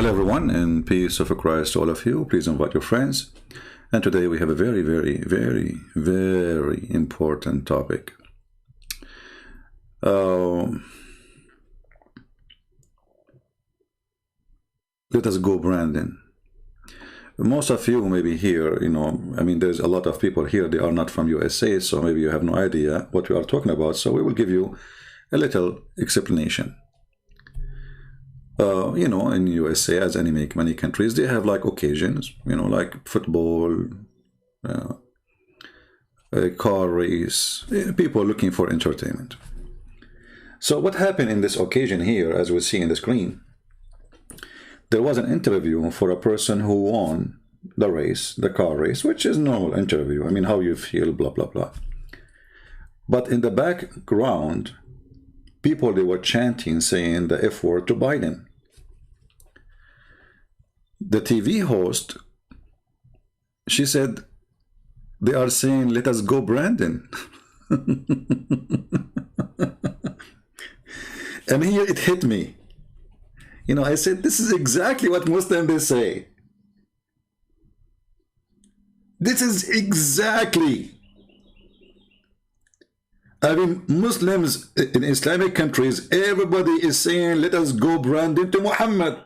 Hello everyone, and peace of Christ to all of you. Please invite your friends. And today we have a very important topic. Let us go, Brandon. Most of you maybe here, there's a lot of people here, they are not from USA, so maybe you have no idea what we are talking about. So we will give you a little explanation. In USA, as in many countries, they have like occasions, like football, a car race, people looking for entertainment. So what happened in this occasion here, as we see in the screen, there was an interview for a person who won the race, the car race, which is normal interview. How you feel, blah, blah, blah. But in the background, people, they were chanting, saying the F word to Biden. The TV host, she said, they are saying, let us go, Brandon. And here it hit me. I said, this is exactly what Muslims they say. This is exactly. Muslims in Islamic countries, everybody is saying, let us go, Brandon, to Muhammad.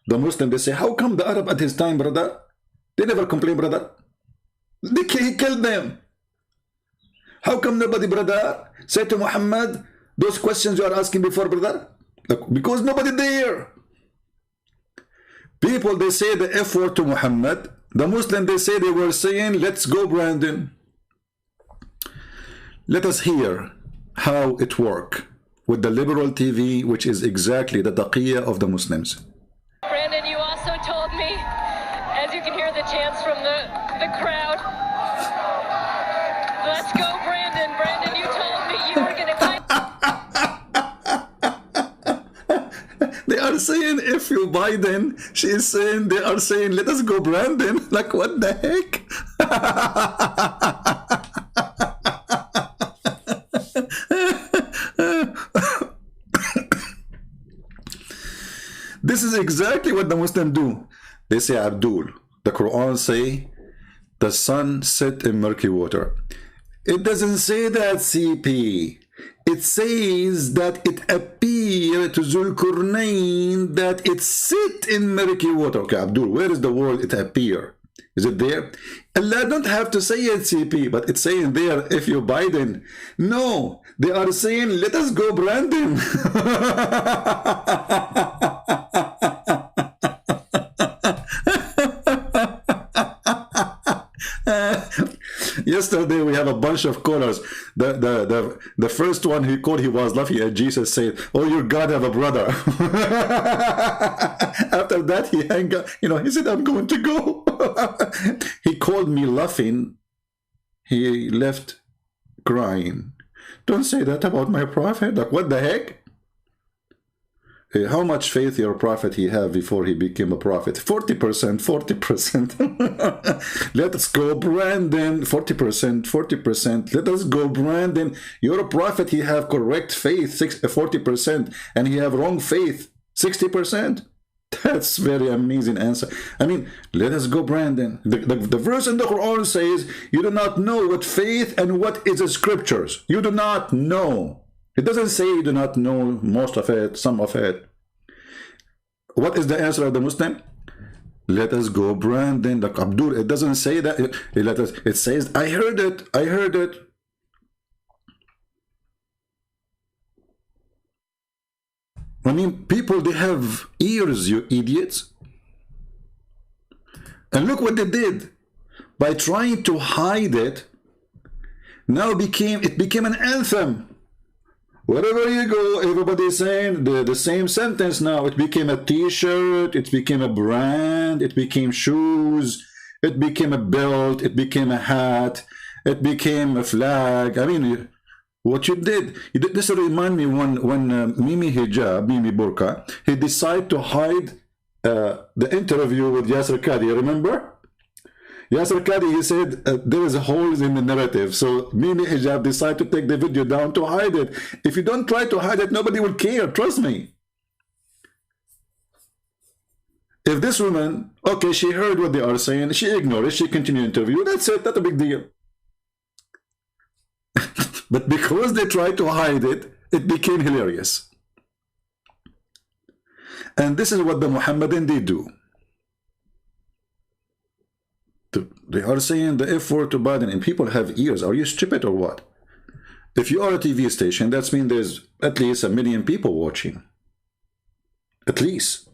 The Muslim, they say, how come the Arab at his time, brother? They never complain, brother. He killed them. How come nobody, brother, said to Muhammad, those questions you are asking before, brother? Because nobody there. People, they say the F word to Muhammad. The Muslim, they say they were saying, let's go, Brandon. Let us hear how it works with the liberal TV, which is exactly the taqiyya of the Muslims. Brandon, you also told me, as you can hear the chants from the crowd, let's go, Brandon. Brandon, you told me you were going to They are saying, if you Biden, she is saying, they are saying, let us go, Brandon. Like, what the heck? This is exactly what the Muslims do. They say, Abdul, the Quran say, the sun set in murky water. It doesn't say that, CP. It says that it appeared to Zulkarnain that it sit in murky water. Okay, Abdul, where is the word it appear? Is it there? Allah don't have to say it, CP, but it's saying there, if you Biden. No, they are saying, let us go, Brandon. Yesterday we have a bunch of callers. The first one he called, he was laughing at Jesus, said, oh, your God have a brother. After that he hung up, he said, I'm going to go. He called me laughing. He left crying. Don't say that about my prophet. Like, what the heck? How much faith your prophet he have before he became a prophet? 40%, 40%. Let us go, Brandon. 40%. Let us go, Brandon. Your prophet, he have correct faith, 40%, and he have wrong faith, 60%. That's very amazing answer. Let us go, Brandon. The verse in the Quran says, you do not know what faith and what is the scriptures. You do not know. It doesn't say you do not know most of it, some of it. What is the answer of the Muslim? Let us go, Brandon. Like Abdul, it doesn't say that. It says, I heard it. People, they have ears, you idiots. And look what they did. By trying to hide it, now it became an anthem. Wherever you go, everybody's saying the same sentence now. It became a t-shirt, it became a brand, it became shoes, it became a belt, it became a hat, it became a flag. What you did, this remind me when Mimi Burka, he decided to hide the interview with Yasser Qadi, you remember? Yasser Qadi, he said there is holes in the narrative. So Mimi Hijab decided to take the video down to hide it. If you don't try to hide it, nobody will care. Trust me. If this woman, okay, she heard what they are saying, she ignored it, she continued interview, that's it, not a big deal. But because they tried to hide it, it became hilarious. And this is what the Muhammadan they do. They are saying the F word to Biden, and people have ears. Are you stupid or what? If you are a TV station, that means there's at least 1 million people watching. At least.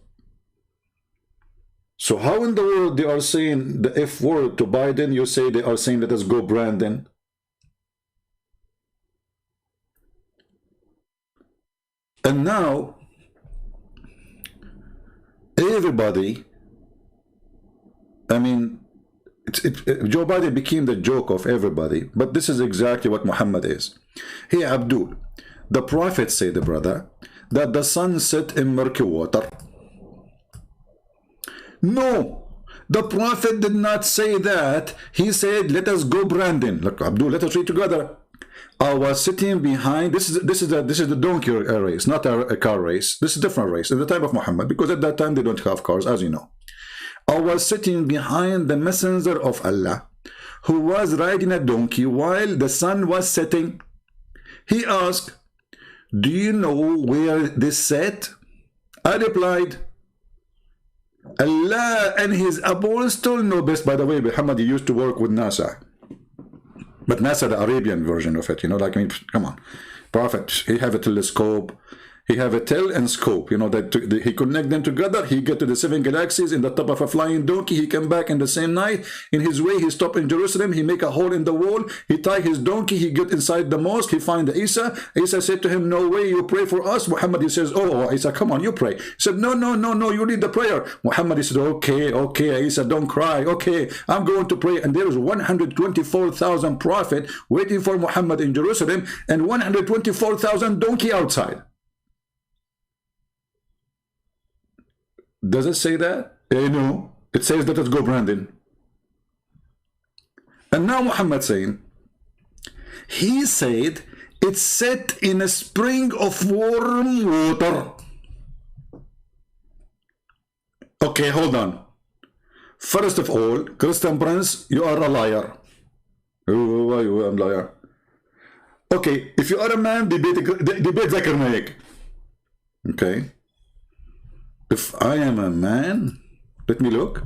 So how in the world they are saying the F word to Biden, you say they are saying let us go Brandon? And now, everybody, I mean, Joe Biden became the joke of everybody, but this is exactly what Muhammad is. Hey, Abdul, the Prophet said, brother, that the sun set in murky water. No, the Prophet did not say that. He said, let us go Brandon. Look, Abdul, let us read together. I was sitting behind, this is the donkey race, not a car race. This is a different race in the time of Muhammad, because at that time they don't have cars, as you know. I was sitting behind the messenger of Allah, who was riding a donkey while the sun was setting. He asked, do you know where this set? I replied, Allah and his apostle know best. By the way, Muhammad used to work with NASA. But NASA, the Arabian version of it, you know, like, I mean, come on. Prophet, he have a telescope, he have a tel and scope, you know, that he connect them together, he get to the 7 galaxies in the top of a flying donkey, he come back in the same night, in his way, he stop in Jerusalem, he make a hole in the wall, he tie his donkey, he get inside the mosque, he find Isa said to him, no way, you pray for us. Muhammad, he says, oh, Isa, come on, you pray. He said, no, you need the prayer. Muhammad, he said, okay, Isa, don't cry, okay, I'm going to pray. And there was 124,000 prophet waiting for Muhammad in Jerusalem, and 124,000 donkey outside. Does it say that? No. It says let us go Brandon. And now Muhammad saying, he said it's set in a spring of warm water. Okay, hold on. First of all, Christian Prince, you are a liar. Why you are a liar? Okay, if you are a man, debate Zakir Naik. Okay. If I am a man, let me look.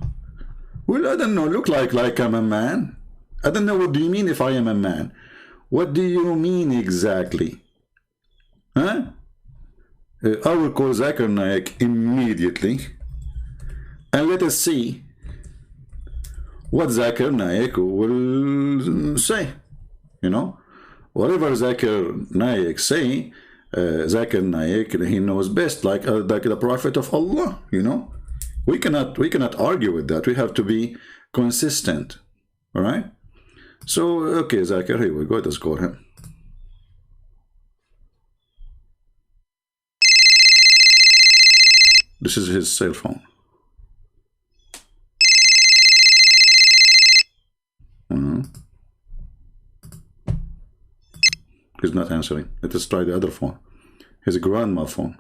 Well, I don't know, look like I'm a man. I don't know, what do you mean if I am a man? What do you mean exactly? Huh? I will call Zakir Naik immediately. And let us see what Zakir Naik will say. You know? Whatever Zakir Naik say, Zakir Naik, he knows best, like the Prophet of Allah, you know. We cannot argue with that. We have to be consistent. All right? So, okay, Zakir, here we go. Let's call him. This is his cell phone. He's not answering. Let us try the other phone. His grandma phone.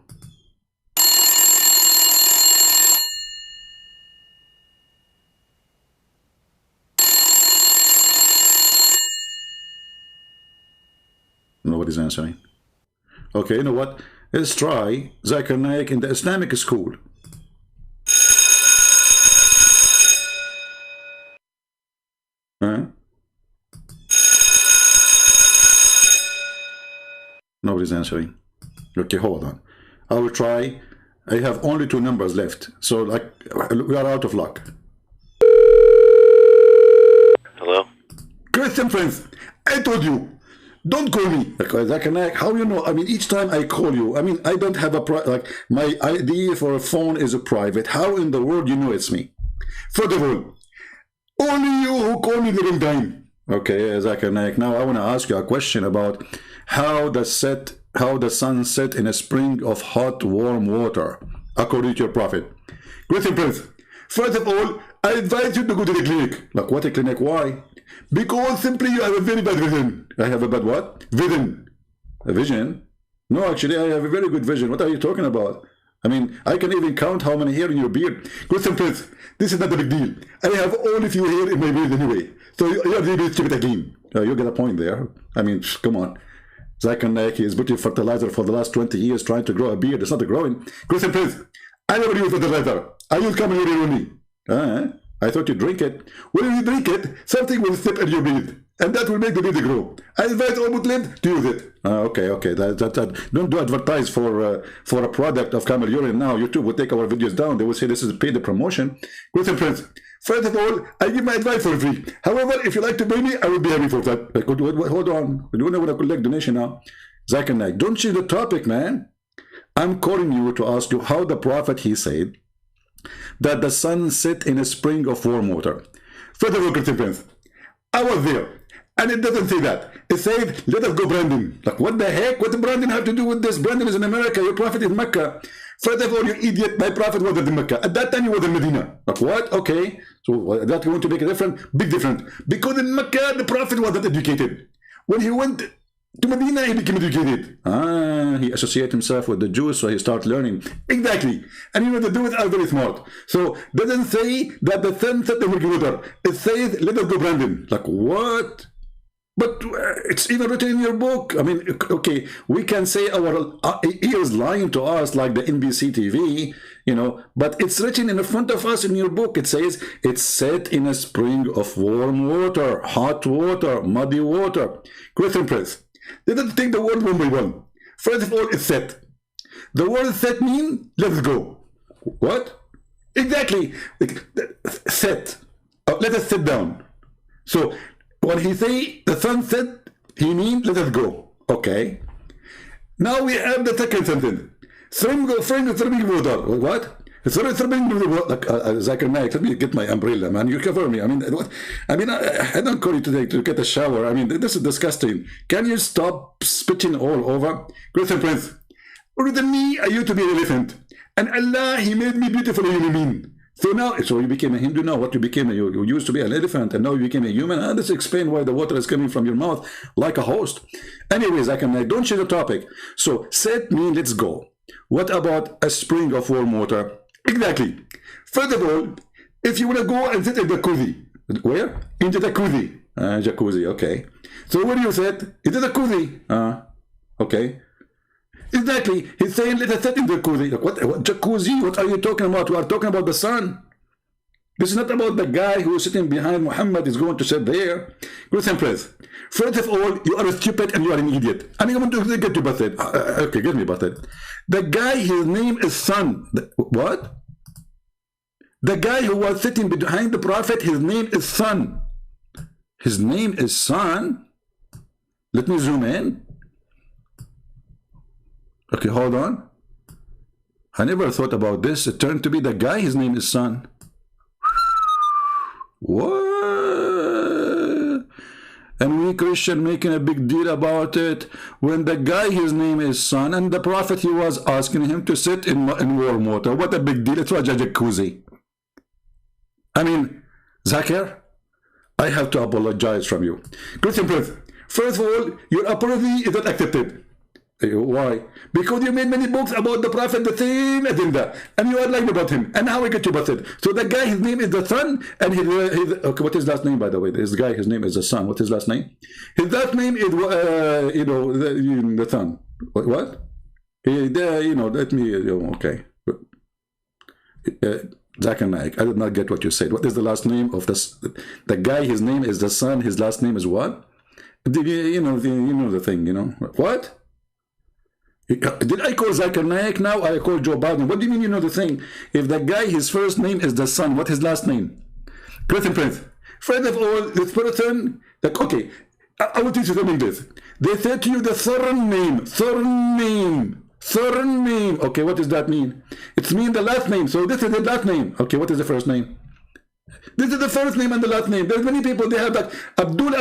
Nobody's answering. Okay, you know what? Let's try Zakir Naik in the Islamic school. Nobody's answering. Okay, hold on. I will try. I have only 2 numbers left. So, like, we are out of luck. Hello? Christian friends, I told you, don't call me. Like, how you know? I mean, each time I call you, I mean, I don't have a, like, my ID for a phone is a private. How in the world you know it's me? First of all, only you who call me the wrong time. Okay, Zakir Naik. Now I want to ask you a question about how the sun set in a spring of hot, warm water, according to your prophet. Christian Prince, first of all, I advise you to go to the clinic. Like, what a clinic? Why? Because simply you have a very bad vision. I have a bad what? Vision. A vision? No, actually, I have a very good vision. What are you talking about? I mean, I can even count how many hair in your beard. Listen, Prince, this is not a big deal. I have only few hair in my beard anyway. So you're really stupid again. You get a point there. I mean, come on. Zakir Naik is putting fertilizer for the last 20 years trying to grow a beard. It's not growing. Listen, Prince, I never use fertilizer. I use common urine only. I thought you drink it. When you drink it, something will slip in your beard, and that will make the beard grow. I invite all Muslims to use it. Okay. Don't do advertise for a product of camel urine now. YouTube will take our videos down. They will say this is paid promotion. Listen, Prince. First of all, I give my advice for free. However, if you like to pay me, I will be happy for that. Hold on. We don't know what I collect donation now. Zakir Naik, don't change the topic, man. I'm calling you to ask you how the Prophet, he said, that the sun set in a spring of warm water. First of all, Christian Prince, I was there, and it doesn't say that. It said, let us go Brandon. Like, what the heck? What does Brandon have to do with this? Brandon is in America. Your Prophet is Mecca. First of all, you idiot, my Prophet wasn't in Mecca. At that time, he was in Medina. Like, what? Okay. So that's going to make a difference? Big difference. Because in Mecca, the Prophet wasn't educated. When he went to Medina, he became educated. He associated himself with the Jews, so he started learning. Exactly. And you know, the Jews are very smart. So, doesn't say that the sun set in water. It says, let us go Brandon. Like, what? But it's even written in your book. I mean, okay, we can say our ears lying to us like the NBC TV, you know, but it's written in front of us in your book. It says, it's set in a spring of warm water, hot water, muddy water. Question, Prince. Let's take the word one by one. First of all, it's set. The word set means, let's go. What? Exactly. Set. Let us sit down. So, when he say the sun set, he means let us go. Okay. Now we have the second sentence. Throwing water. What? Throwing water. Zakir Naik, let me get my umbrella, man. You cover me. I mean, what? I mean, I don't call you today to get a shower. I mean, this is disgusting. Can you stop spitting all over? Christian Prince, other than me, I used to be an elephant. And Allah, he made me beautiful human being. So now, so you became a Hindu now. What you became? You used to be an elephant, and now you became a human. And this explains why the water is coming from your mouth like a host. Anyways, don't change the topic. So, set means let's go. What about a spring of warm water? Exactly. First of all, if you want to go and sit in the jacuzzi, where? In the jacuzzi. Jacuzzi, okay. So what do you said? It's a jacuzzi. Okay. Exactly. He's saying, let us sit in the jacuzzi. What jacuzzi? What are you talking about? We are talking about the sun. This is not about the guy who is sitting behind Muhammad is going to sit there. Listen, Prince. First of all, you are stupid and you are an idiot. I mean, I want to get you busted. Okay, get me busted. The guy, his name is Sun. What? The guy who was sitting behind the Prophet, his name is Sun. His name is Sun. Let me zoom in. Okay, hold on. I never thought about this. It turned to be the guy, his name is Sun. What? And we Christian making a big deal about it when the guy, his name is Sun, and the Prophet, he was asking him to sit in warm water. What a big deal. It was a jacuzzi. I mean, Zakir, I have to apologize from you. Christian Prince, first of all, your apology is not accepted. Why? Because you made many books about the Prophet, the same agenda, and you are lying about him. And now I get you busted. So the guy, his name is the Sun, and his okay, what is his last name, by the way? This guy, his name is the Sun. What's his last name? His last name is you know, the Sun. What? You know, let me. Okay. Zakir Naik, I did not get what you said. What is the last name of this? The guy, his name is the Sun. His last name is what? You know the thing. You know what? Did I call Zakir Naik now? I call Joe Biden. What do you mean you know the thing? If the guy, his first name is the Sun, what his last name? Christian Prince. First of all, this person, like, okay, I will teach you something this. They said to you the Thorn name. Okay, what does that mean? It means the last name. So this is the last name. Okay, what is the first name? This is the first name and the last name. There's many people, they have like Abdul.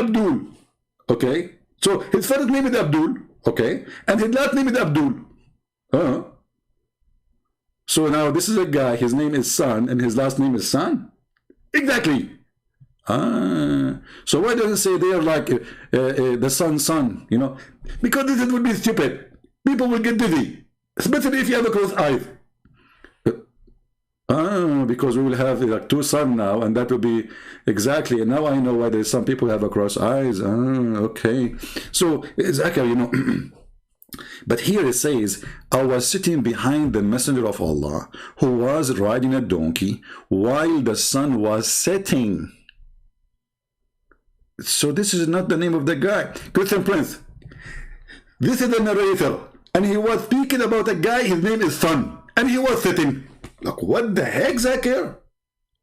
Okay, so his first name is Abdul. Okay, and his last name is Abdul. So now this is a guy, his name is Sun, and his last name is Sun? Exactly. So why doesn't it say they are like the sun, you know? Because this would be stupid. People will get dizzy, especially if you have a closed eye. Ah, because we will have like two sons now, and that will be exactly. And now I know why there's some people have across eyes. Ah, okay. So Zachary, you know, but here it says, I was sitting behind the messenger of Allah, who was riding a donkey while the sun was setting. So this is not the name of the guy. Christian Prince, this is the narrator, and he was speaking about a guy, his name is Sun, and he was sitting. Like, what the heck, Zakir?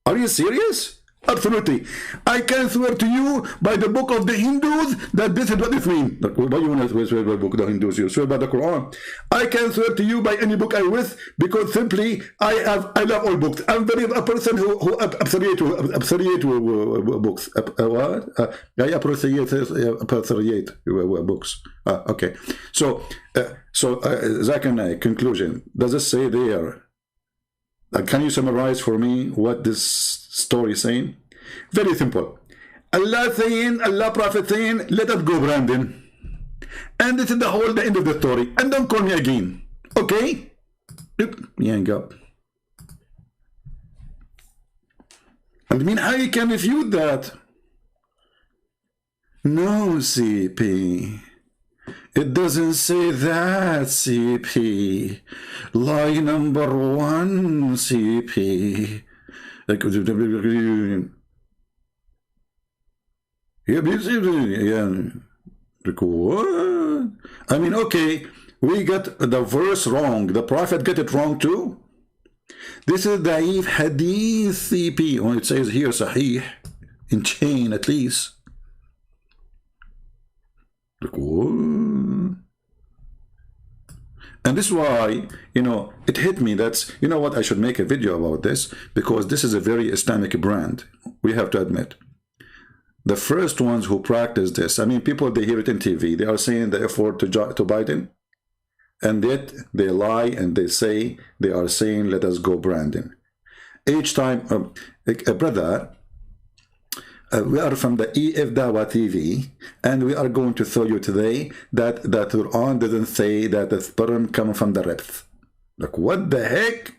Are you serious? Absolutely. I can swear to you by the book of the Hindus that this is what it means. Like, why do you want to swear by the book of the Hindus? You swear by the Quran. I can swear to you by any book I wish, because simply I love all books. I'm very a person who appreciate books. What? I appreciate books. Okay. So Zach and I, conclusion. Does it say there? Can you summarize for me what this story is saying? Very simple. Allah saying, Allah Prophet saying, let us go, Brandon. And this is the end of the story. And don't call me again. Okay? Hang up. I mean, how you can refute that? No, CP. It doesn't say that, CP. Lie number one, CP. Yeah. What? I mean, okay, we got the verse wrong. The Prophet got it wrong too. This is Da'if Hadith, CP. Well, it says here Sahih, in chain at least. And this is why, you know, it hit me. That's, you know what, I should make a video about this, because this is a very Islamic brand, we have to admit. The first ones who practice this, I mean, people, they hear it in TV, they are saying the effort to Biden, and yet they lie and they say, they are saying, let us go, Brandon. Each time, brother, we are from the EF Dawa TV, and we are going to show you today that the Quran doesn't say that the sperm comes from the ribs. Like, what the heck?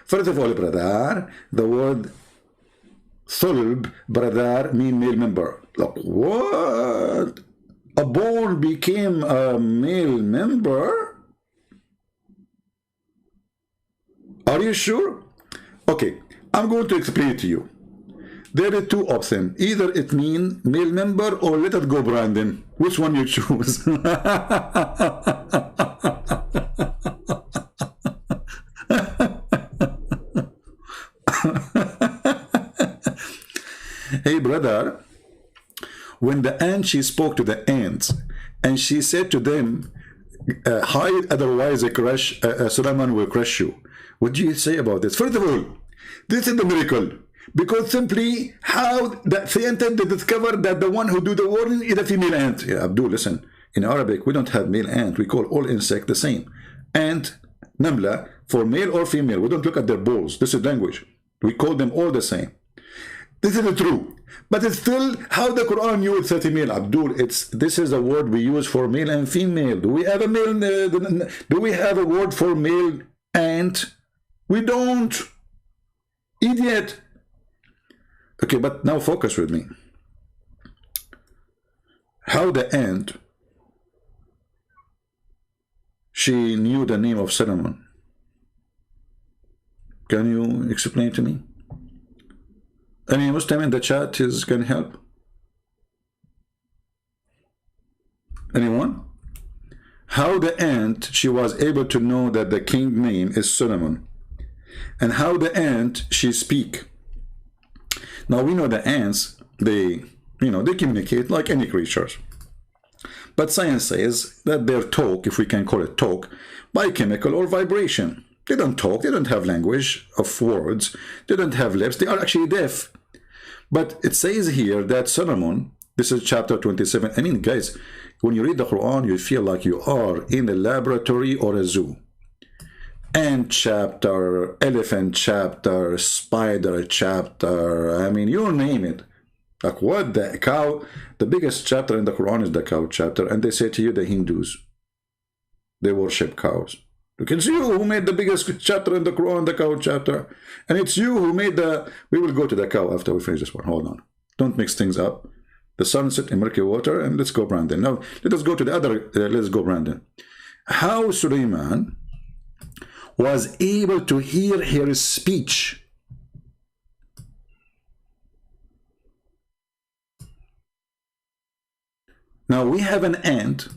First of all, brother, the word sulb, brother, mean male member. Like, what? A ball became a male member? Are you sure? Okay, I'm going to explain it to you. There are two options. Either it means male member or let it go, Brandon. Which one you choose? Hey, brother, when the ant, she spoke to the ants, and she said to them, hide, otherwise Solomon will crush you. What do you say about this? First of all, this is the miracle. Because simply how the scientists discovered that the one who do the warning is a female ant. Yeah, Abdul, listen. In Arabic, we don't have male ant. We call all insects the same. Ant, namla, for male or female. We don't look at their balls. This is language. We call them all the same. This is true. But it's still how the Quran used 30 male. Abdul, this is a word we use for male and female. Do we have a male? Do we have a word for male ant? We don't. Idiot. Okay, but now focus with me. How the ant, she knew the name of Solomon. Can you explain to me? Any Muslim in the chat can help? Anyone? How the ant, she was able to know that the king name is Solomon. And how the ant, she speak. Now we know the ants, they communicate like any creatures. But science says that their talk, if we can call it talk, by chemical or vibration. They don't talk, they don't have language of words, they don't have lips, they are actually deaf. But it says here that Solomon, this is chapter 27. I mean, guys, when you read the Quran, you feel like you are in a laboratory or a zoo. Ant chapter, elephant chapter, spider chapter, I mean, you name it. Like, what the cow? The biggest chapter in the Quran is the cow chapter, and they say to you, the Hindus, they worship cows. Look, it's you who made the biggest chapter in the Quran, the cow chapter. And it's you who made the... We will go to the cow after we finish this one. Hold on. Don't mix things up. The sunset in murky water, and let's go, Brandon. Now, let us go to the other... let's go, Brandon. How Suleiman was able to hear her speech. Now, we have an ant.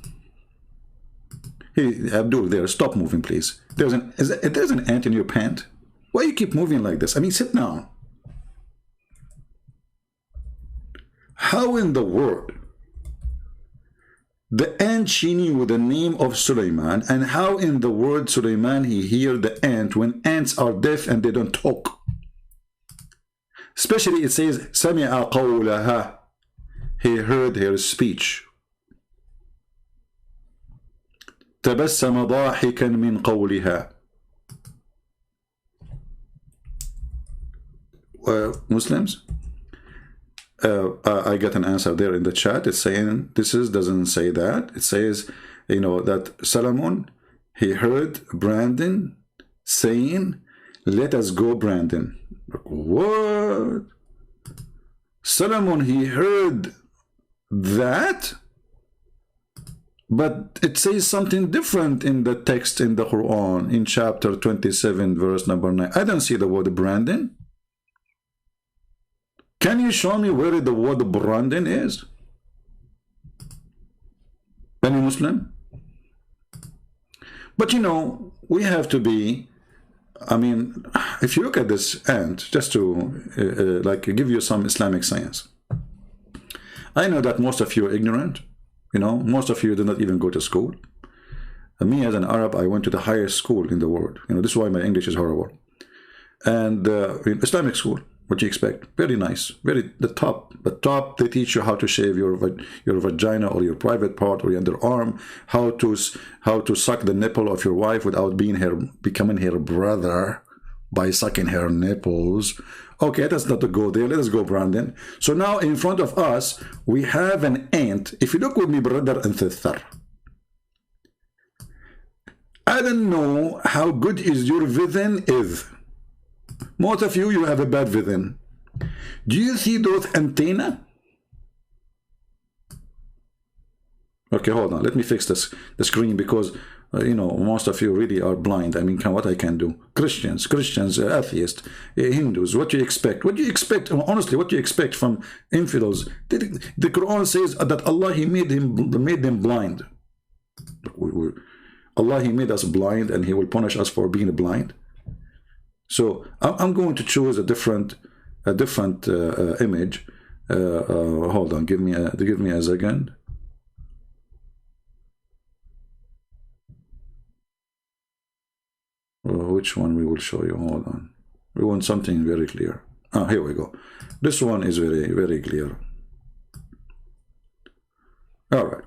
Hey, Abdul, there, stop moving, please. There's an ant in your pant. Why you keep moving like this? I mean, sit down. How in the world the ant, she knew the name of Suleiman, and how in the word Suleiman he hear the ant when ants are deaf and they don't talk? Especially it says, سَمِعَ قَوْلَهَا. He heard her speech. تبسم ضاحكا من قولها. Muslims, I got an answer there in the chat. It's saying doesn't say that. It says, you know, that Solomon, he heard Brandon saying, "Let us go, Brandon." What? Solomon, he heard that? But it says something different in the text in the Quran, in chapter 27, verse number 9. I don't see the word Brandon. Can you show me where the word Brandon is? Any Muslim? But you know, we have to be, I mean, if you look at this ant, just to like give you some Islamic science. I know that most of you are ignorant. You know, most of you do not even go to school. And me as an Arab, I went to the highest school in the world. You know, this is why my English is horrible. And Islamic school, what do you expect? Very nice, very the top. They teach you how to shave your vagina or your private part or your underarm, how to suck the nipple of your wife without becoming her brother by sucking her nipples. Okay, let's not go there. Let us go, Brandon. So now in front of us, we have an ant. If you look with me, brother and sister, I don't know how good is your vision is. Most of you have a bad vision. Do you see those antenna? Okay, hold on. Let me fix the screen because you know, most of you really are blind. I mean, what I can do? Christians, atheists, Hindus. What do you expect? What do you expect? Honestly, what do you expect from infidels? The Quran says that Allah, He made them blind. Allah, He made us blind, and He will punish us for being blind. So I'm going to choose a different image. Hold on. Give me a second. Which one we will show you? Hold on. We want something very clear. Ah, here we go. This one is very, very clear. All right.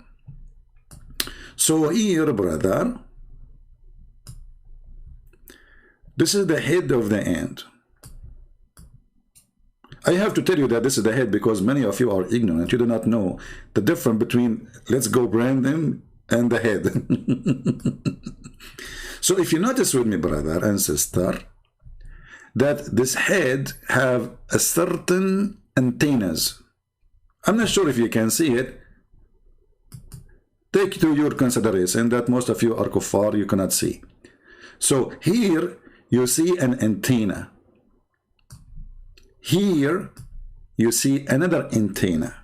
So here, brother, this is the head of the ant. I have to tell you that this is the head because many of you are ignorant. You do not know the difference between let's go Brandon and the head. So if you notice with me, brother and sister, that this head have a certain antennas. I'm not sure if you can see it. Take to your consideration that most of you are kuffar, you cannot see. So here you see an antenna. Here you see another antenna.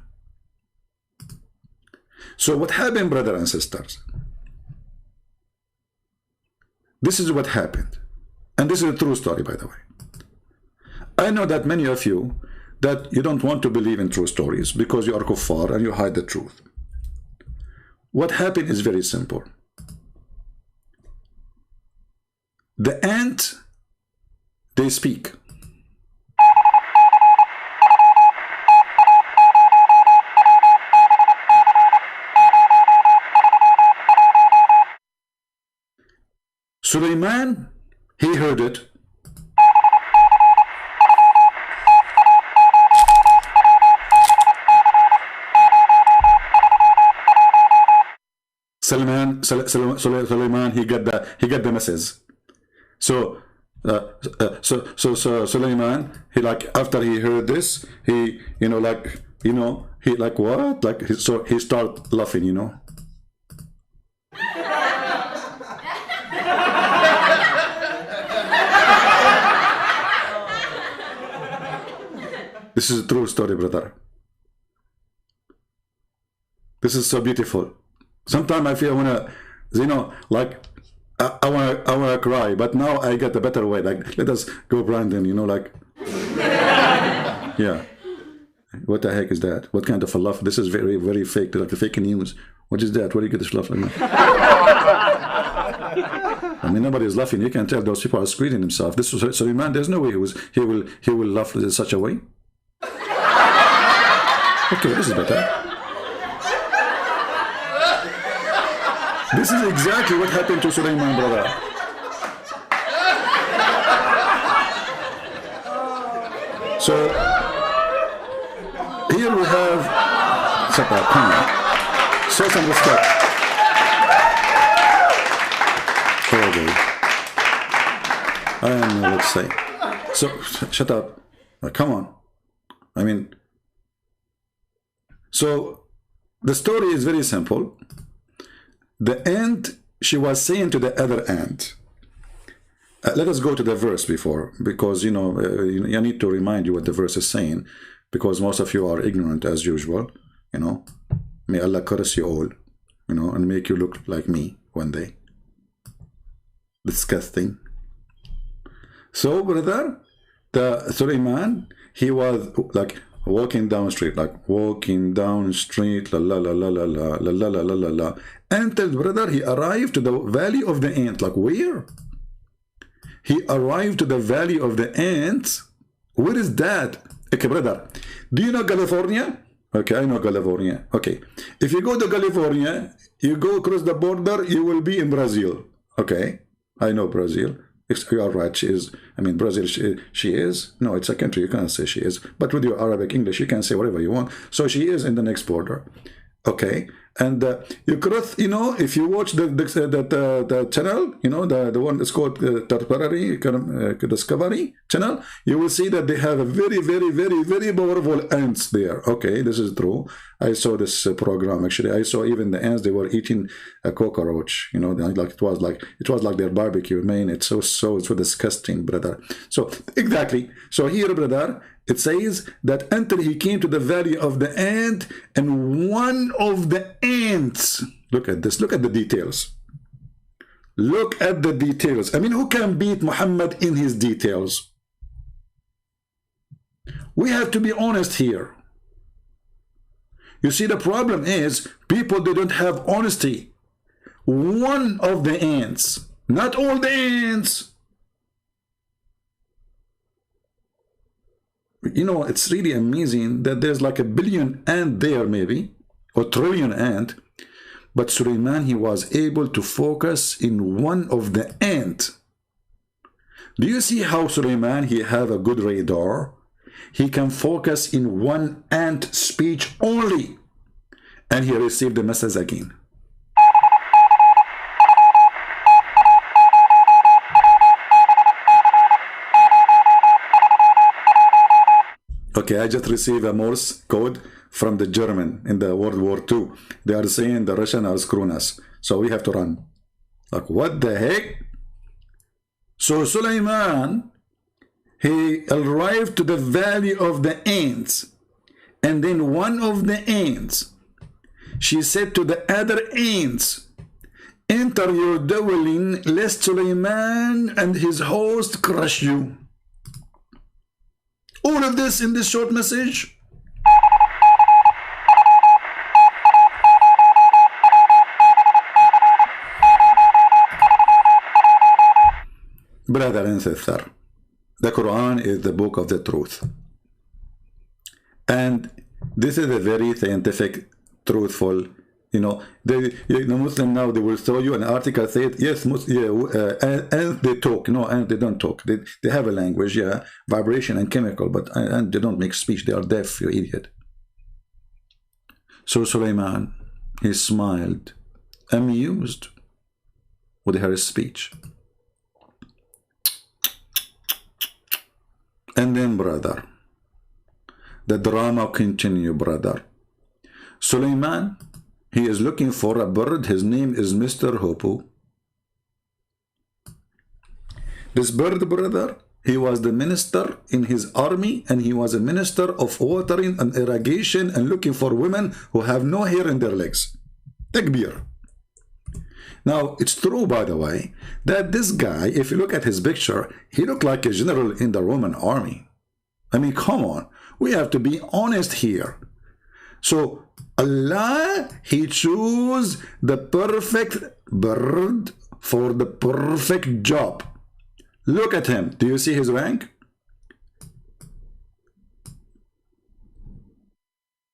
So what happened, brother and sisters? This is what happened. And this is a true story, by the way. I know that many of you, that you don't want to believe in true stories because you are kuffar and you hide the truth. What happened is very simple. The ant, they speak. Suleiman, he heard it. Suleiman, he got the message. So Suleiman, he like after he heard this, he he like what, like so he start laughing. This is a true story, brother. This is so beautiful. Sometimes I feel like I wanna cry, but now I get a better way. Like, let us go, Brandon. Like, yeah. What the heck is that? What kind of a laugh? This is very, very fake. Like the fake news. What is that? Where do you get this laugh like that? I mean, nobody is laughing. You can tell those people are screening themselves. This was Suleiman. There's no way he will laugh in such a way. Okay, this is better. This is exactly what happened to Suleiman, brother. So here we have shut up, come on. Show some respect. Okay. I don't know what to say. So shut up. Come on. I mean, so the story is very simple. The ant, she was saying to the other ant. Let us go to the verse before, because I need to remind you what the verse is saying, because most of you are ignorant as usual. May Allah curse you all, and make you look like me one day. Disgusting. So, brother, the Suleiman, he was like walking down street, la la la la la la la la la la la. Until, brother, he arrived to the valley of the ant. Like, where? He arrived to the valley of the ants. Where is that? Okay, brother, do you know California? Okay, I know California. Okay, if you go to California, you go across the border, you will be in Brazil. Okay, I know Brazil. You are right, she is. I mean, Brazil, she is. No, it's a country, you can't say she is. But with your Arabic English, you can say whatever you want. So she is in the next border. Okay, and you cross, if you watch the channel, the one that's called Temporary Discovery channel, you will see that they have a very, very, very, very powerful ants there. Okay, this is true. I saw this program actually. I saw even the ants, they were eating a cockroach. Like it was like their barbecue. Man, it's so disgusting, brother. So exactly. So here, brother, it says that until he came to the valley of the ant, and one of the ants, look at this, look at the details. Look at the details. I mean, who can beat Muhammad in his details? We have to be honest here. You see, the problem is people, they don't have honesty. One of the ants, not all the ants. It's really amazing that there's like 1 billion ant there, maybe, or trillion ant, but Suleiman, he was able to focus in one of the ant. Do you see how Suleiman, he have a good radar? He can focus in one ant speech only, and he received the message again. Okay, I just received a Morse code from the German in the World War II. They are saying the Russian are screwing us, so we have to run. Like, what the heck? So Suleiman, he arrived to the valley of the ants, and then one of the ants, she said to the other ants, enter your dwelling, lest Suleiman and his host crush you. All of this in this short message. Brother and sister, the Quran is the book of the truth. And this is a very scientific, truthful, the Muslim now, they will show you an article said, yes, and they talk. No, and they don't talk. They have a language, yeah, vibration and chemical, but and they don't make speech. They are deaf, you idiot. So Suleiman, he smiled amused with her speech. And then, brother, the drama continue, brother. Suleiman, he is looking for a bird. His name is Mr. Hoopoe. This bird, brother, he was the minister in his army, and he was a minister of watering and irrigation and looking for women who have no hair in their legs. Takbir. Now, it's true, by the way, that this guy, if you look at his picture, he looked like a general in the Roman army. I mean, come on. We have to be honest here. So, Allah, he chose the perfect bird for the perfect job. Look at him. Do you see his rank?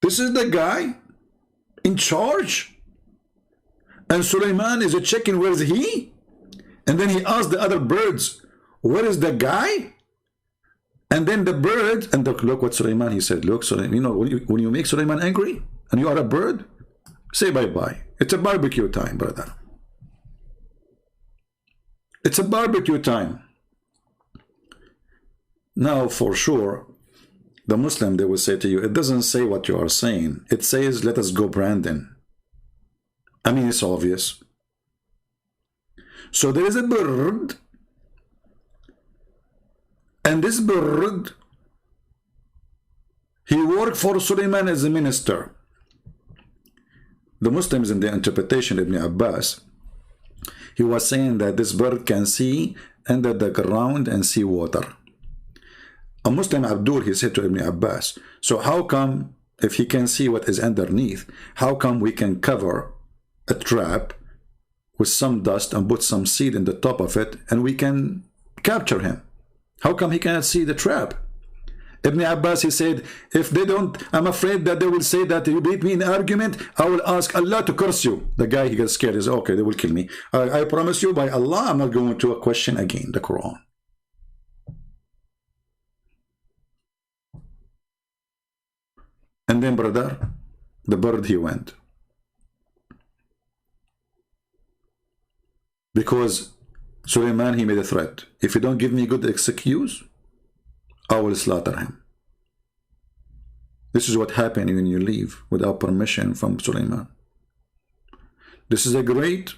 This is the guy in charge. And Suleiman is checking where is he? And then he asked the other birds, where is the guy? And then the bird, and look what Suleiman, he said, look, Suleiman, you know, when you make Suleiman angry and you are a bird, say bye-bye. It's a barbecue time, brother. It's a barbecue time. Now, for sure, the Muslim, they will say to you, it doesn't say what you are saying. It says, let us go, Brandon. I mean, it's obvious. So there is a bird, and this bird, he worked for Suleiman as a minister. The Muslims, in the interpretation of Ibn Abbas, he was saying that this bird can see under the ground and see water. A Muslim Abdul, he said to Ibn Abbas, so how come, if he can see what is underneath, how come we can cover a trap with some dust and put some seed in the top of it and we can capture him? How come he cannot see the trap? Ibn Abbas, he said, if they don't, I'm afraid that they will say that you beat me in argument, I will ask Allah to curse you. The guy, he gets scared. He says, okay, they will kill me. I promise you by Allah, I'm not going to question again the Quran. And then, brother, the bird, he went. Because Suleiman, he made a threat. If you don't give me good excuse, I will slaughter him. This is what happened when you leave without permission from Suleiman. This is a great...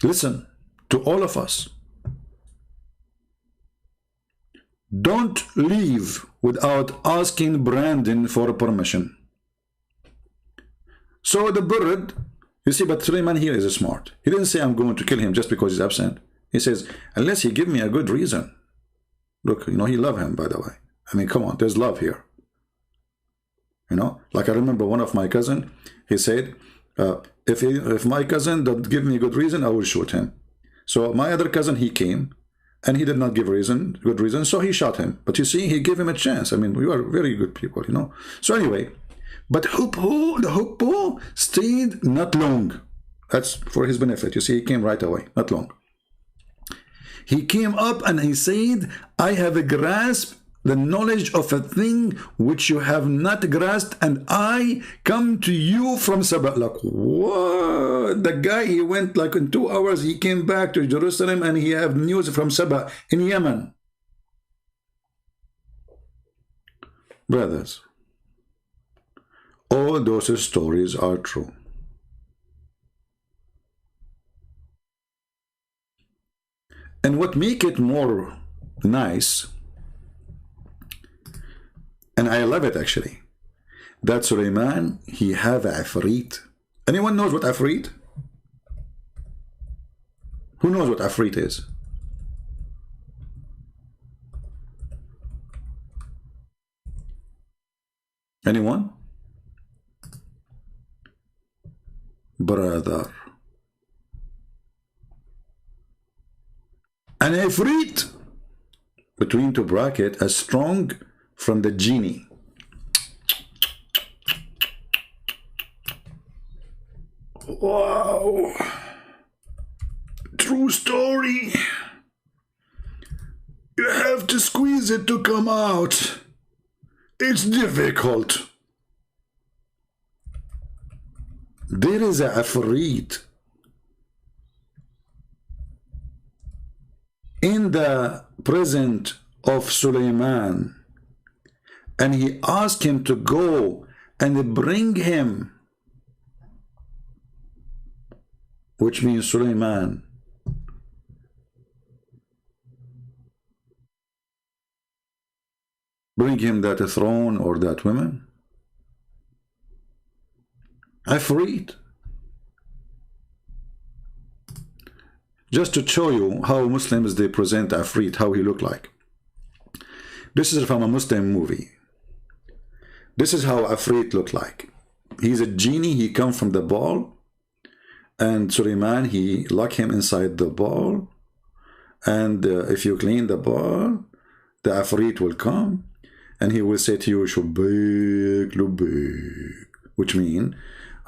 Listen to all of us. Don't leave without asking Brandon for permission. So the bird, you see, but Suleiman here is smart. He didn't say I'm going to kill him just because he's absent. He says, unless he give me a good reason. Look, you know, he love him, by the way. I mean, come on, there's love here. You know, like I remember one of my cousin, he said, if my cousin don't give me a good reason, I will shoot him. So my other cousin, he came, and he did not give good reason, so he shot him. But you see, he gave him a chance. I mean, we are very good people, you know. So anyway, but the Hoopoe stayed not long. That's for his benefit. You see, he came right away, not long. He came up and he said, I have a grasp the knowledge of a thing which you have not grasped, and I come to you from Saba. Like, what? The guy, he went like in 2 hours, he came back to Jerusalem and he have news from Saba in Yemen. Brothers, all those stories are true. And what make it more nice, and I love it actually, that Suleiman, he have Afrit. Anyone knows what Afrit? Who knows what Afrit is? Anyone? Brother. An Afrit, between two brackets, as strong from the genie. Wow. True story. You have to squeeze it to come out. It's difficult. There is a Afrit in the presence of Suleiman, and he asked him to go and bring him, which means Suleiman, bring him that throne or that woman. Afrit. Just to show you how Muslims they present Afrit, how he look like. This is from a Muslim movie. This is how Afrit look like. He's a genie, he come from the ball, and Suleiman, he lock him inside the ball, and if you clean the ball, the Afrit will come, and he will say to you, Shubik Lubik, which means,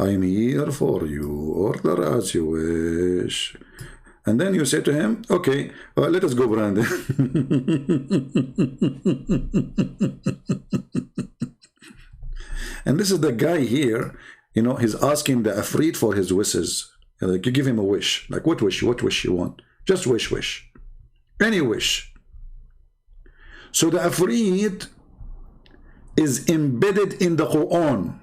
I am here for you, order as you wish. And then you say to him, okay, let us go, Brandon. And this is the guy here, you know, he's asking the Afrit for his wishes. Like, you give him a wish. Like, what wish you want? Just wish. Any wish. So the Afrit is embedded in the Quran.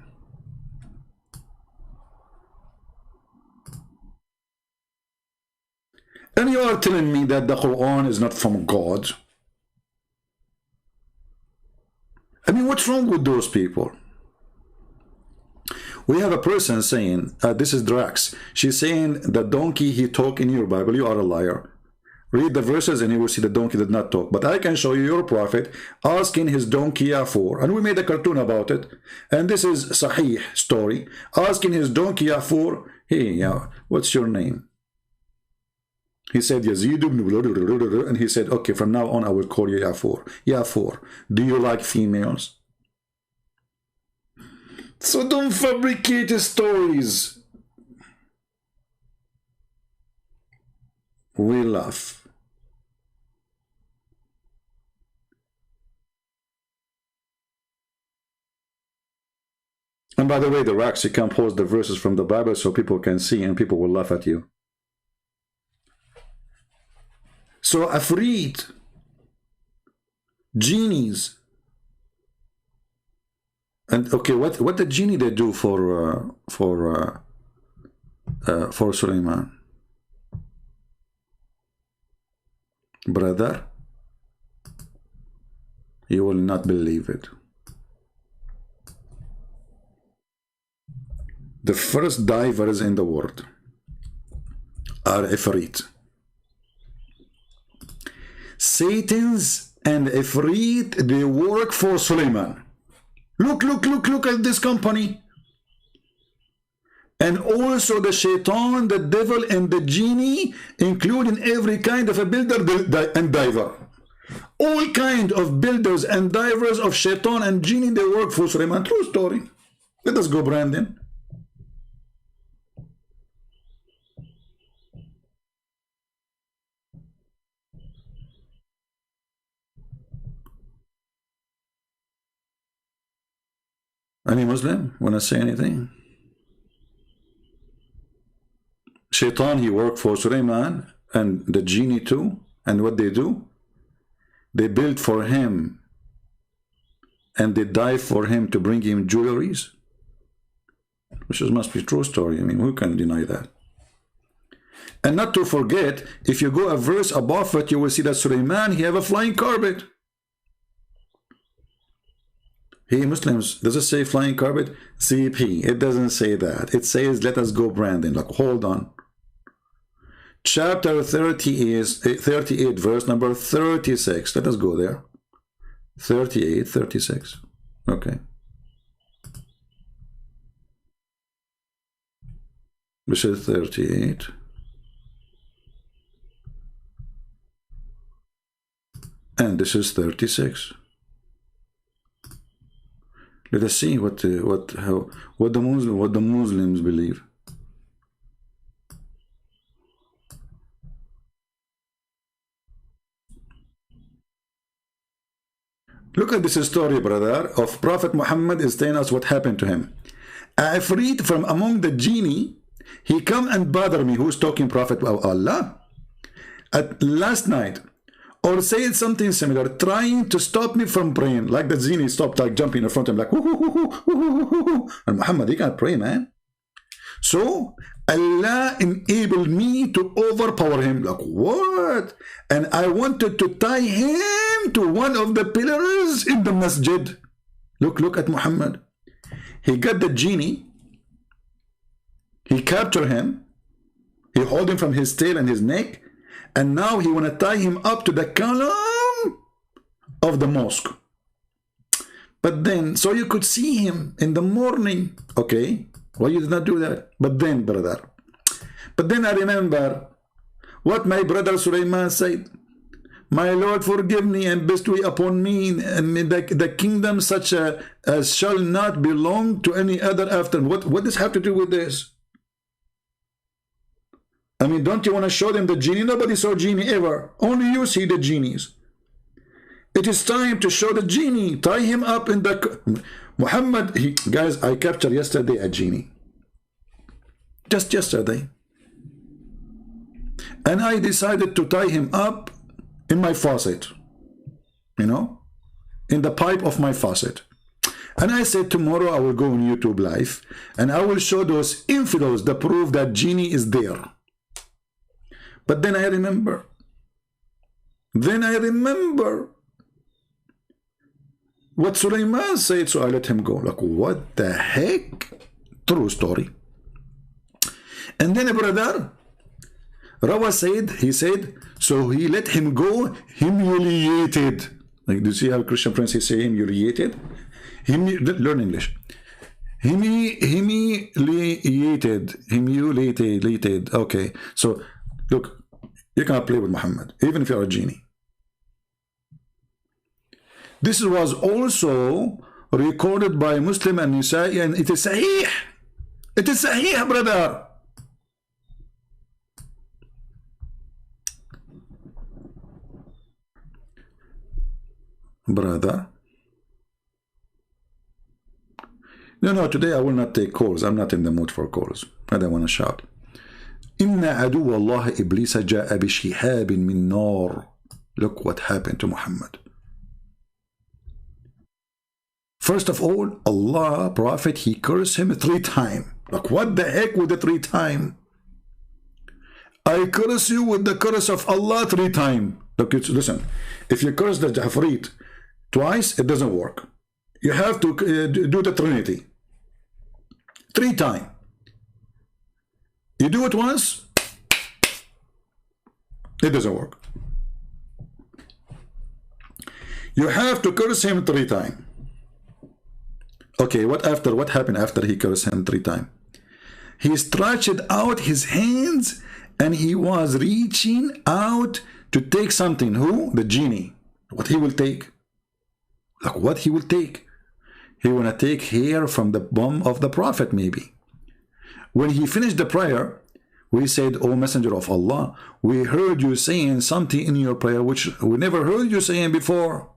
And you are telling me that the Quran is not from God? I mean, what's wrong with those people? We have a person saying, this is Drax. She's saying, the donkey he talk in your Bible, you are a liar. Read the verses and you will see the donkey did not talk. But I can show you your prophet asking his donkey for, and we made a cartoon about it. And this is Sahih story. Asking his donkey for, hey, what's your name? He said, Yazid ibn, and he said, okay, from now on I will call you Yafour. Yafour, do you like females? So don't fabricate stories. We laugh. And by the way, the Racks, you can post the verses from the Bible so people can see and people will laugh at you. So Afrit, genies, and okay, what the genie they do for Suleiman? Brother, you will not believe it. The first divers in the world are Ifrit. Satans and Ifrit, they work for Suleiman. Look at this company. And also the shaitan, the devil, and the genie, including every kind of a builder and diver. All kind of builders and divers of shaitan and genie, they work for Suleiman. True story. Let us go, Brandon. Any Muslim want to say anything? Shaitan, he worked for Suleiman and the genie too. And what they do? They build for him and they dive for him to bring him jewelries. Which must be a true story. I mean, who can deny that? And not to forget, if you go a verse above it, you will see that Suleiman, he have a flying carpet. Hey Muslims, does it say flying carpet? CP, it doesn't say that. It says, let us go, Brandon. Like, hold on. Chapter 30 is 38, verse number 36. Let us go there. 38, 36. Okay. This is 38. And this is 36. Let us see what the Muslims believe. Look at this story, brother, of Prophet Muhammad is telling us what happened to him. Ifrit from among the genie, he come and bother me. Who's talking? Prophet of Allah. At last night, or said something similar, trying to stop me from praying. Like the genie stopped, like jumping in front of him, like, and Muhammad, he can't pray, man. So Allah enabled me to overpower him. Like, what? And I wanted to tie him to one of the pillars in the masjid. Look at Muhammad. He got the genie. He captured him. He hold him from his tail and his neck. And now he want to tie him up to the column of the mosque. But then, so you could see him in the morning. Okay. Why you did not do that? But then, brother. But then I remember what my brother Sulaiman said. My Lord, forgive me and bestow upon me and the kingdom such as shall not belong to any other after. What does have to do with this? I mean, don't you want to show them the genie? Nobody saw genie ever. Only you see the genies. It is time to show the genie. Tie him up in the... Muhammad, guys, I captured yesterday a genie. Just yesterday. And I decided to tie him up in my faucet. You know? In the pipe of my faucet. And I said, tomorrow I will go on YouTube Live and I will show those infidels the proof that genie is there. But then I remember. What Sulaiman said, so I let him go. Like, what the heck? True story. And then a brother, Rawa said, he said, so he let him go humiliated. Like, do you see how Christian friends say humiliated? Learn English. Humiliated. Okay. So, look, you cannot play with Muhammad, even if you are a genie. This was also recorded by Muslim and Nisa'i, and it is sahih. It is sahih, brother. No, today I will not take calls. I'm not in the mood for calls. I don't want to shout. إن عدو الله إبليس جاء بشهاب من نار. Look what happened to Muhammad. First of all, Allah, Prophet, he cursed him 3 times. Like, what the heck with the 3 times? I curse you with the curse of Allah 3 times. Look, listen, if you curse the Jafrit twice, it doesn't work. You have to do the Trinity 3 times. You do it once, it doesn't work. You have to curse him 3 times. Okay, what happened after he cursed him 3 times? He stretched out his hands and he was reaching out to take something. Who? The genie. What he will take? Like, what he will take? He will take hair from the bum of the Prophet, maybe. When he finished the prayer, we said, O Messenger of Allah, we heard you saying something in your prayer which we never heard you saying before.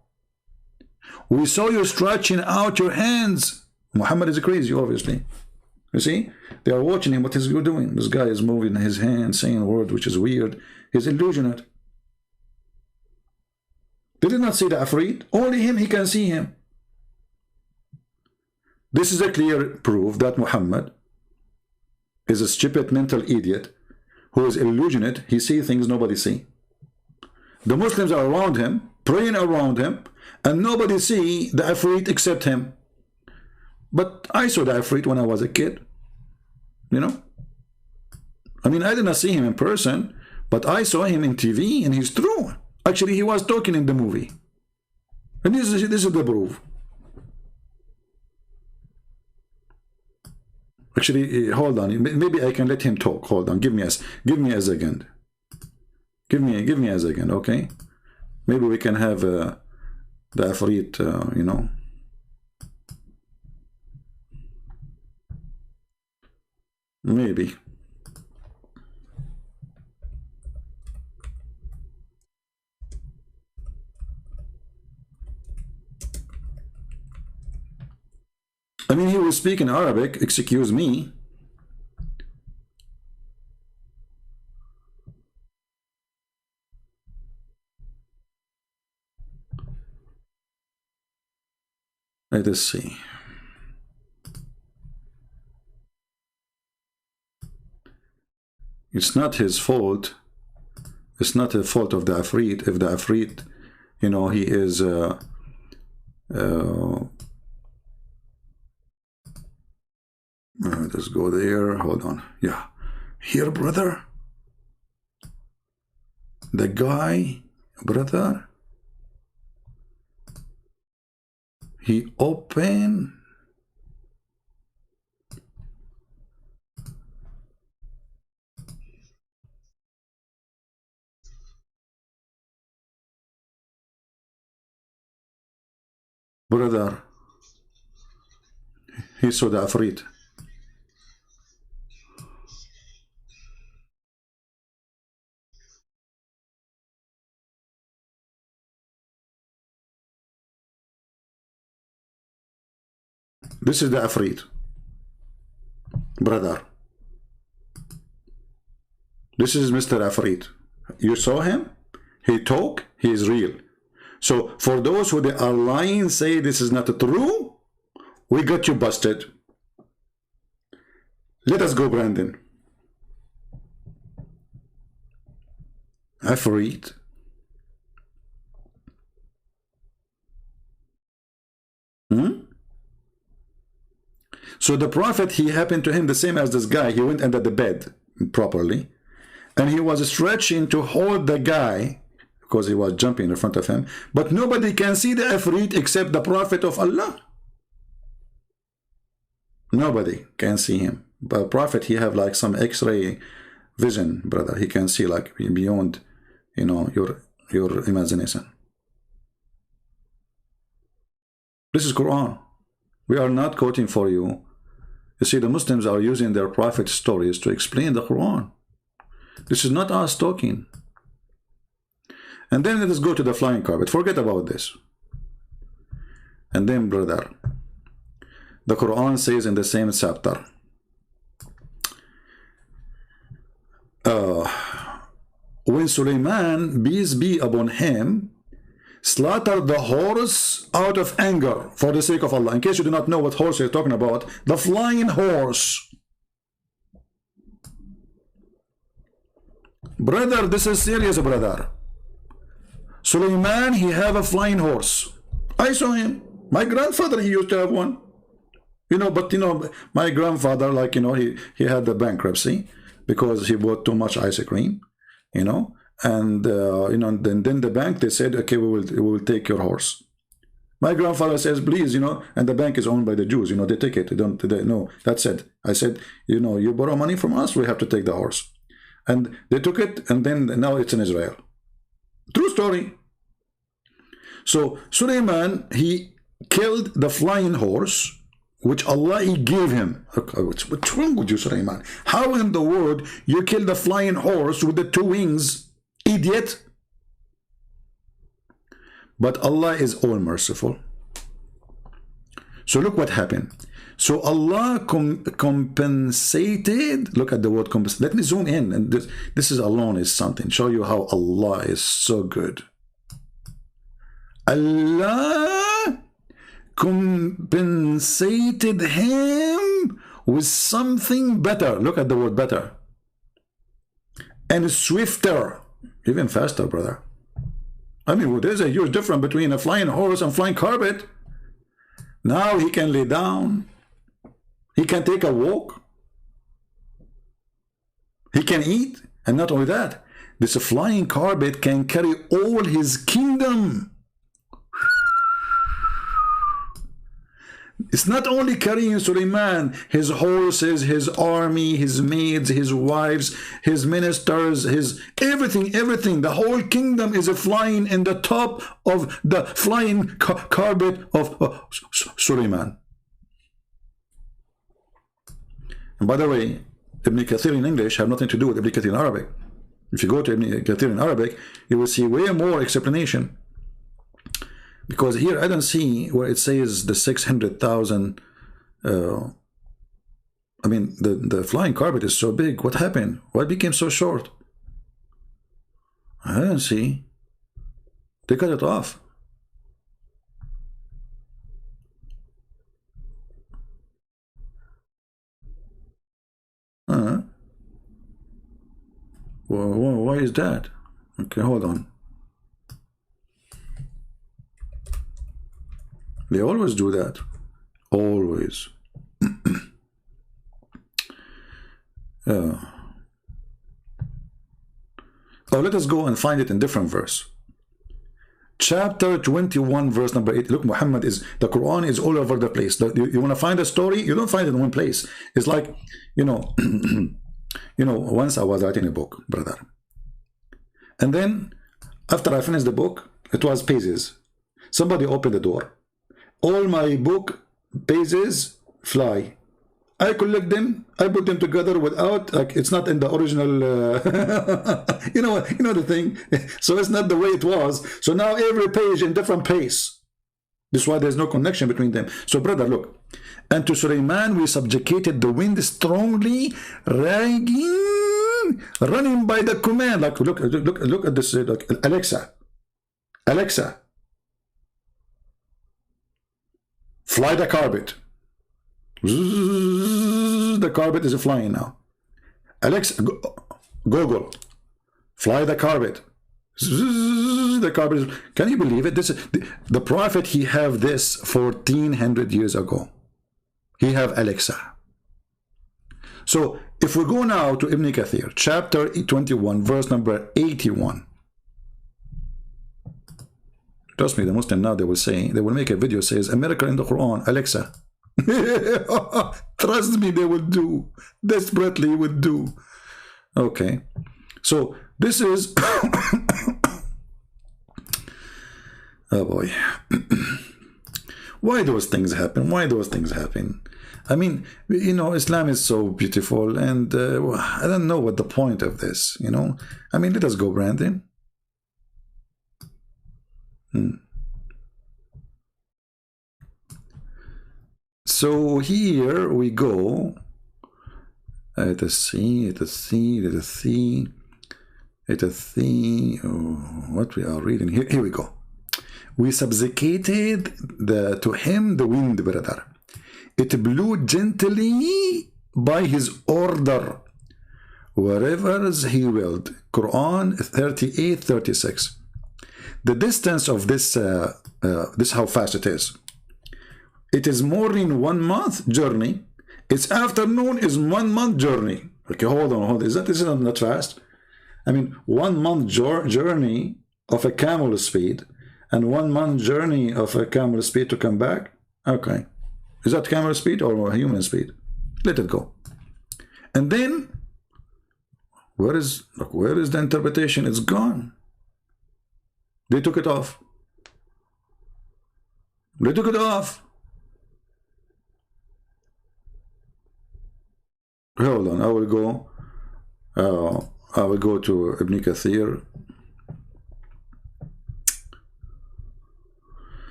We saw you stretching out your hands. Muhammad is crazy, obviously. You see? They are watching him. What is he doing? This guy is moving his hands, saying words which is weird. He's illusionate. They did not see the Afrit. Only him, he can see him. This is a clear proof that Muhammad is a stupid mental idiot who is illusionate. He sees things nobody see. The Muslims are around him, praying around him, and nobody see the Afrit except him. But I saw the Afrit when I was a kid. You know? I mean, I did not see him in person, but I saw him in TV, and he's true. Actually, he was talking in the movie. And this is the proof. Actually, hold on. Maybe I can let him talk. Hold on. Give me a second. Give me a second, okay? Maybe we can have the Afrit, you know. Maybe. I mean, he will speak in Arabic, excuse me. Let us see. It's not his fault. It's not the fault of the Afrit. If the Afrit, you know, he is let's go there. Hold on. Yeah. Here, brother. The guy, brother, he opened brother. He saw the Afrit. This is the Afrit, brother. This is Mr. Afrit. You saw him? He talk, he is real. So for those who they are lying, say this is not true, we got you busted. Let us go, Brandon. Afrit. So the prophet, he happened to him the same as this guy. He went under the bed properly, and he was stretching to hold the guy because he was jumping in front of him. But nobody can see the Afrit except the prophet of Allah. Nobody can see him. But prophet, he have like some X-ray vision, brother. He can see like beyond, you know, your imagination. This is Quran. We are not quoting for you. You see, the Muslims are using their prophet stories to explain the Quran. This is not us talking. And then let us go to the flying carpet. Forget about this. And then, brother, the Quran says in the same chapter, when Suleiman, peace be upon him, slaughtered the horse out of anger for the sake of Allah. In case you do not know what horse you're talking about, the flying horse. Brother, this is serious, brother. Suleiman, he have a flying horse. I saw him. My grandfather, he used to have one. You know, but you know, my grandfather, like, you know, he had the bankruptcy because he bought too much ice cream, you know. And you know, then the bank, they said, okay, we will take your horse. My grandfather says, please, you know, and the bank is owned by the Jews, you know, they take it. No, that's it. I said, you know, you borrow money from us, we have to take the horse. And they took it, and then now it's in Israel. True story. So Suleiman, he killed the flying horse, which Allah, he gave him. What's wrong with you, Suleiman? How in the world you kill the flying horse with the two wings? Idiot. But Allah is all merciful. So look what happened. So Allah compensated. Look at the word compensate. Let me zoom in, and this is alone is something. Show you how Allah is so good. Allah compensated him with something better. Look at the word better. And swifter. Even faster, brother. I mean, there's a huge difference between a flying horse and flying carpet. Now he can lay down. He can take a walk. He can eat. And not only that, this flying carpet can carry all his kingdom. It's not only carrying Suleiman, his horses, his army, his maids, his wives, his ministers, his everything. The whole kingdom is flying in the top of the flying carpet of Suleiman. And by the way, Ibn Kathir in English have nothing to do with Ibn Kathir in Arabic. If you go to Ibn Kathir in Arabic, you will see way more explanation. Because here I don't see where it says the 600,000 I mean, the flying carpet is so big. What happened? Why it became so short? I don't see. They cut it off. Why is that? Okay, hold on. They always do that. Always. Oh, let us go and find it in different verse. Chapter 21, verse number 8. Look, Muhammad is, the Quran is all over the place. You want to find a story, you don't find it in one place. It's like, you know, once I was writing a book, brother. And then, after I finished the book, it was pages. Somebody opened the door. All my book pages fly. I collect them, I put them together without, like, it's not in the original, you know the thing. So it's not the way it was. So now every page in different pace. This is why there's no connection between them. So brother, look. And to Sulaiman we subjugated the wind strongly, raging, running by the command. Like, look at this, like, Alexa, fly the carpet. The carpet is flying now. Alexa, Google, fly the carpet. The carpet is, can you believe it? This is the prophet. He have this 1400 years ago. He have Alexa. So if we go now to Ibn Kathir, chapter 21, verse number 81. Trust me, the Muslim now, they will say, they will make a video says a miracle in the Quran, Alexa. Trust me, they would do. Desperately would do. Okay. So this is oh boy. Why those things happen? Why those things happen? I mean, you know, Islam is so beautiful, and I don't know what the point of this, you know. I mean, let us go, Brandon. So here we go. Let us see. What we are reading here. Here we go. We subjugated to him the wind, brother. It blew gently by his order, wherever he willed. Quran 38:36. The distance of this, this how fast it is. It is morning 1 month journey. Its afternoon is 1 month journey. Okay, hold on. This is not fast. I mean, 1 month journey of a camel speed and 1 month journey of a camel speed to come back. Okay, is that camel speed or human speed? Let it go. And then where is the interpretation? It's gone. They took it off. They took it off. Hold on, I will go to Ibn Kathir.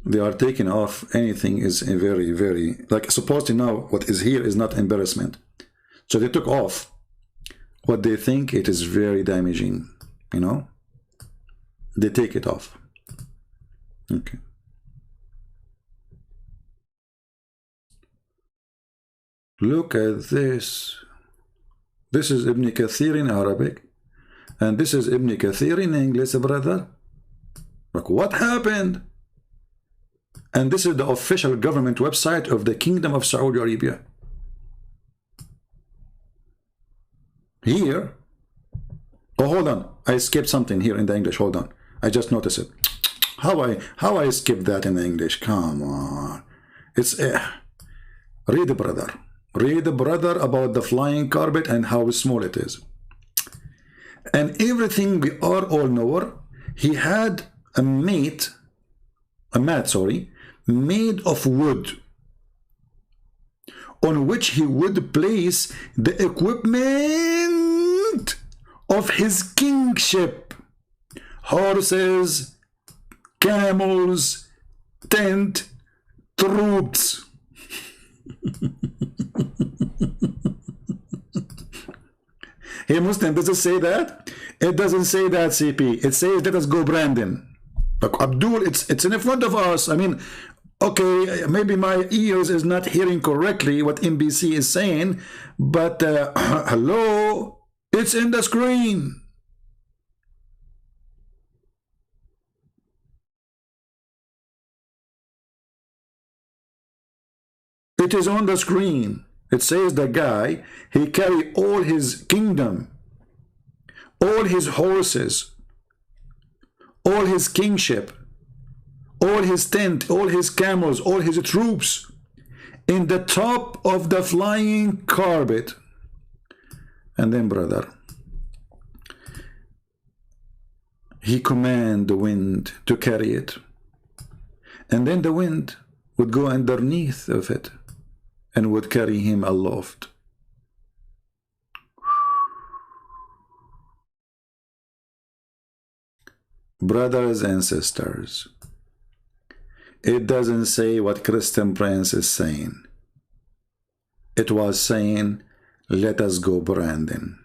They are taking off anything is a very, very, like, supposedly now what is here is not embarrassment. So they took off what they think it is very damaging, you know. They take it off. Okay. Look at this. This is Ibn Kathir in Arabic, and this is Ibn Kathir in English, brother. Look what happened. And this is the official government website of the Kingdom of Saudi Arabia. Here. Oh, hold on. I skipped something here in the English. Hold on. I just noticed it. How I skipped that in the English? Come on. It's read, brother. Read, brother, about the flying carpet and how small it is. And everything we are all know. He had a mat, made of wood, on which he would place the equipment of his kingship. horses, camels, tent, troops. Hey Muslim, does it say that? It doesn't say that, CP. It says, let us go, Brandon. But Abdul, it's in front of us. I mean, okay, maybe my ears is not hearing correctly what NBC is saying, but hello, it's in the screen. It is on the screen. It says the guy, he carry all his kingdom, all his horses, all his kingship, all his tent, all his camels, all his troops in the top of the flying carpet. And then, brother, he command the wind to carry it. And then the wind would go underneath of it and would carry him aloft. Brothers and sisters, it doesn't say what Christian Prince is saying. It was saying, let us go, Brandon.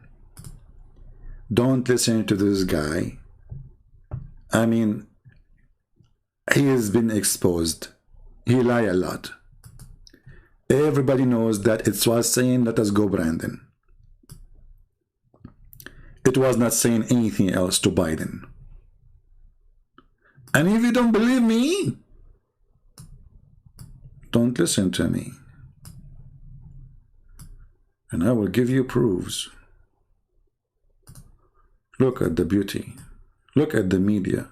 Don't listen to this guy. I mean, he has been exposed. He lied a lot. Everybody knows that it was saying, let us go, Brandon. It was not saying anything else to Biden. And if you don't believe me, don't listen to me. And I will give you proofs. Look at the beauty. Look at the media.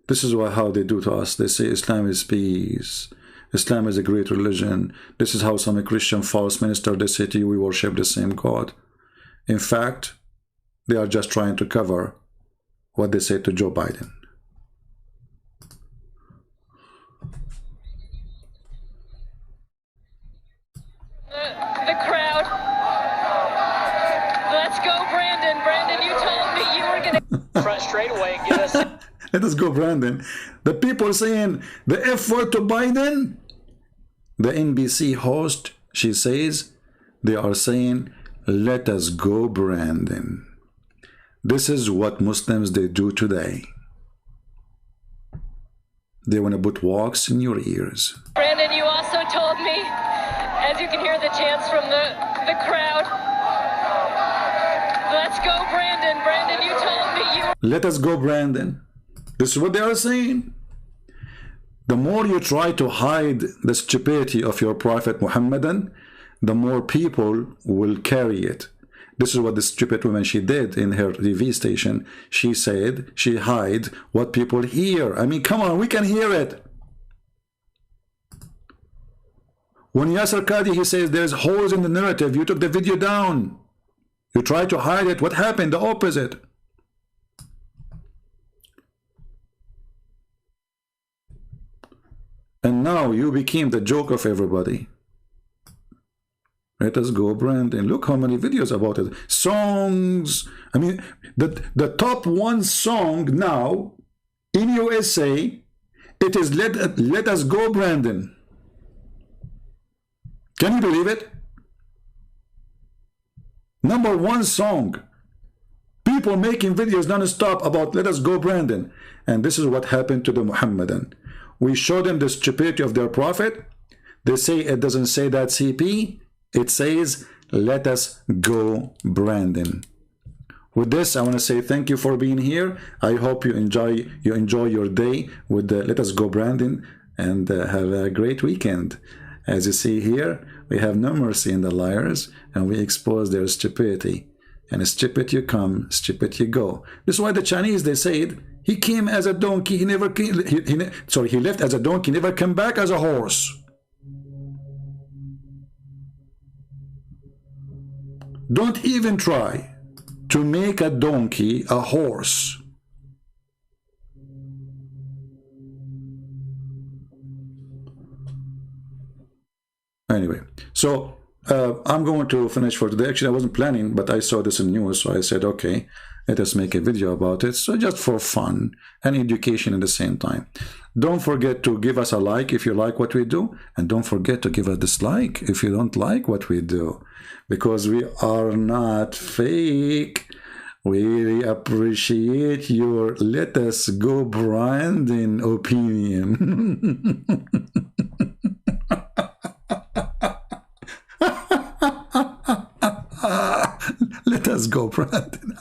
This is how they do to us. They say Islam is peace. Islam is a great religion. This is how some Christian false minister, they say to you, we worship the same God. In fact, they are just trying to cover what they say to Joe Biden. The crowd. Let's go, Brandon. Brandon, you told me you were going to front straight away and get us. Let us go, Brandon. The people saying the F word to Biden, the NBC host, she says, they are saying, let us go, Brandon. This is what Muslims, they do today. They want to put wax in your ears. Brandon, you also told me, as you can hear the chants from the crowd, let's go, Brandon. Brandon, you told me you were... Let us go, Brandon. This is what they are saying. The more you try to hide the stupidity of your Prophet Muhammadan, the more people will carry it. This is what the stupid woman, she did in her TV station. She said she hide what people hear. I mean, come on, we can hear it. When Yasser Qadi, he says there's holes in the narrative, you took the video down. You tried to hide it. What happened? The opposite. And now you became the joke of everybody. Let us go, Brandon. Look how many videos about it. Songs. I mean, the top one song now in USA, it is Let Us Go, Brandon. Can you believe it? Number one song. People making videos non-stop about Let Us Go, Brandon. And this is what happened to the Muhammadan. We showed them the stupidity of their prophet. They say it doesn't say that, CP. It says, let us go, Brandon. With this, I want to say thank you for being here. I hope you enjoy your day with the Let Us Go, Brandon, and have a great weekend. As you see here, we have no mercy in the liars, and we expose their stupidity. And stupid you come, stupid you go. This is why the Chinese, they said, he came as a donkey, he never came, he left as a donkey, never came back as a horse. Don't even try to make a donkey a horse. Anyway, so I'm going to finish for today. Actually, I wasn't planning, but I saw this in news, so I said, okay, let us make a video about it. So just for fun and education at the same time. Don't forget to give us a like if you like what we do, and don't forget to give a dislike if you don't like what we do, because we are not fake. We really appreciate your let us go Brandon opinion. Let us go Brandon.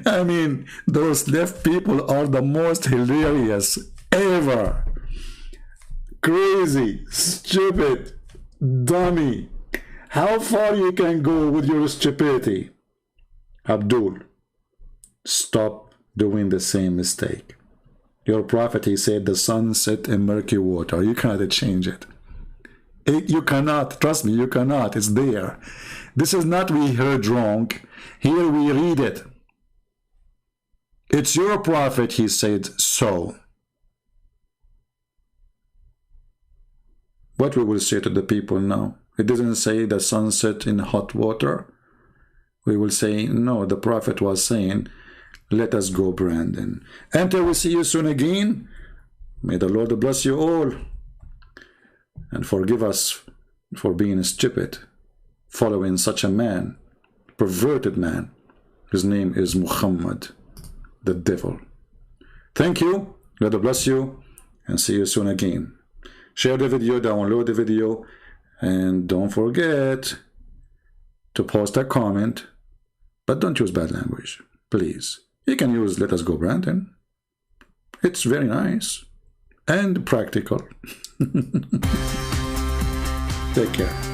I mean, those left people are the most hilarious ever. Crazy, stupid, dummy. How far you can go with your stupidity? Abdul, stop doing the same mistake. Your prophet, he said, the sun set in murky water. You cannot change it. You cannot. Trust me, you cannot. It's there. This is not we heard wrong. Here we read it. It's your prophet, he said so. What we will say to the people now? It doesn't say the sunset in hot water. We will say, no, the prophet was saying, let us go, Brandon. Until we see you soon again, may the Lord bless you all and forgive us for being stupid, following such a man, perverted man. His name is Muhammad, the devil. Thank you. God bless you and see you soon again. Share the video, download the video, and don't forget to post a comment, but don't use bad language, please. You can use let us go Brandon. It's very nice and practical. Take care.